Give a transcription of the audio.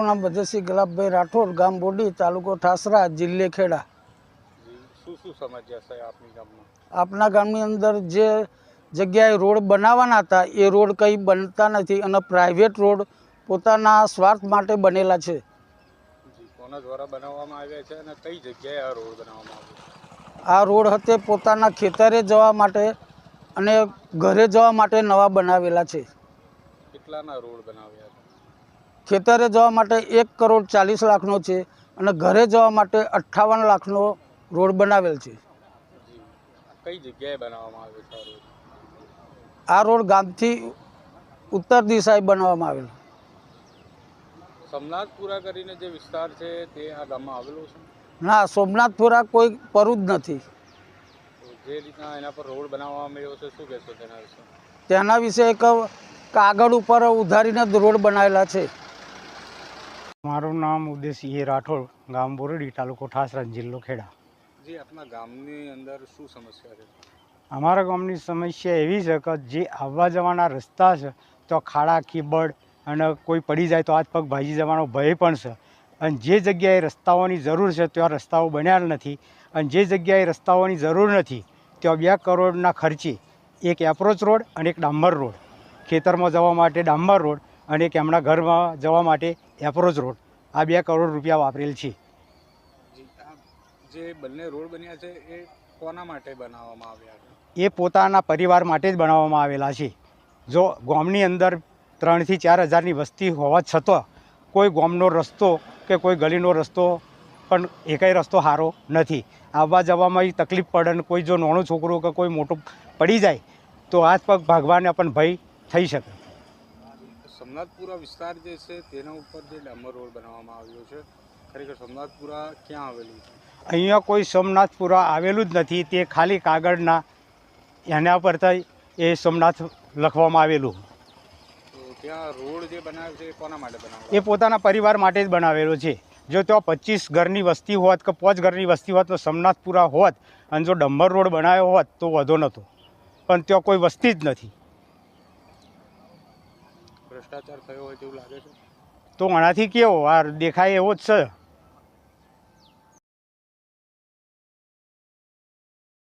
મારું નામ ભજતસિંહ ગલાબભાઈ રાઠોડ, ગામ બોડી, તાલુકો ઠાસરા, જિલ્લે ખેડા। શું સમસ્યા છે આપની ગામમાં? આપના ગામની અંદર જે જગ્યાએ રોડ બનાવવાના હતા એ રોડ કંઈ બનતા નથી અને પ્રાઇવેટ રોડ પોતાના સ્વાર્થ માટે બનેલા છે। કોના દ્વારા બનાવવામાં આવ્યા છે અને કઈ જગ્યાએ આ રોડ બનાવવામાં આવ્યો? આ રોડ હતે પોતાના ખેતરે જવા માટે અને ઘરે જવા માટે નવા બનાવેલા છે। કેટલાના રોડ બનાવ્યા છે? ખેતરે જવા માટે 1,40,00,000 છે અને ઘરે જવા માટે 58 લાખનો રોડ બનાવેલ છે। કઈ જગ્યાએ બનાવવામાં આવ્યો છે આ રોડ? આ રોડ ગામથી ઉત્તર દિશાએ બનાવવામાં આવેલો। સોમનાથપુરા કરીને જે વિસ્તાર છે તે આ ગામમાં આવેલો છે? ના, સોમનાથપુરા કોઈ પરું જ નથી। જે રીતના એના પર રોડ બનાવવામાં આવ્યો છે, શું કહેશો તેના વિશે? તેના વિશે એક કાગળ ઉપર ઉધારીને રોડ બનાવેલા છે। મારું નામ ઉદયસિંહ રાઠોડ, ગામ બોરડી, તાલુકો ઠાસરા, જિલ્લો ખેડા। જે આપણા ગામની અંદર શું સમસ્યા છે? અમારા ગામની સમસ્યા એવી છે કે જે આવવા જવાના રસ્તા છે તો ખાડા ખીબડ અને કોઈ પડી જાય તો હાથ પગ ભાજી જવાનો ભય પણ છે। અને જે જગ્યાએ રસ્તાઓની જરૂર છે ત્યાં રસ્તાઓ બન્યા નથી અને જે જગ્યાએ રસ્તાઓની જરૂર નથી ત્યાં 2 કરોડના ખર્ચે એક એપ્રોચ રોડ અને એક ડામર રોડ, ખેતરમાં જવા માટે ડામર રોડ અને એક એમના ઘરમાં જવા માટે એપ્રોચ રોડ, આ 2 કરોડ રૂપિયા વાપરેલ છે। જે બંને રોડ બન્યા છે એ કોના માટે બનાવવામાં આવ્યા છે? એ પોતાના પરિવાર માટે જ બનાવવામાં આવેલા છે। જો ગામની અંદર 3,000 થી 4,000ની વસ્તી હોવા છતાં કોઈ ગામનો રસ્તો કે કોઈ ગલીનો રસ્તો પણ એકેય રસ્તો સારો નથી। આવવા જવામાં તકલીફ પડે અને કોઈ જો નાનું છોકરું કે કોઈ મોટું પડી જાય તો હાથ પગ ભાગવાને પણ ભય થઈ શકે। સોમનાથપુરા વિસ્તાર જે છે તેના ઉપર જે ડામર રોડ બનાવવામાં આવ્યો છે, ખરેખર સોમનાથપુરા ક્યાં આવેલું છે? અહીંયા કોઈ સોમનાથપુરા આવેલું જ નથી, તે ખાલી કાગળના એના પરથી એ સોમનાથ લખવામાં આવેલું। તો ત્યાં રોડ જે બનાવ્યો છે એ કોના માટે બનાવ્યો? એ પોતાના પરિવાર માટે જ બનાવેલો છે। જો ત્યાં 25 ઘરની વસ્તી હોત કે 5 ઘરની વસ્તી હોત તો સોમનાથપુરા હોત અને જો ડામર રોડ બનાવ્યો હોત તો વધો નહોતો, પણ ત્યાં કોઈ વસ્તી જ નથી। ભ્રષ્ટાચાર થયો હોય તેવું લાગે છે? તો આનાથી કેવો આ દેખાય એવો જ છે।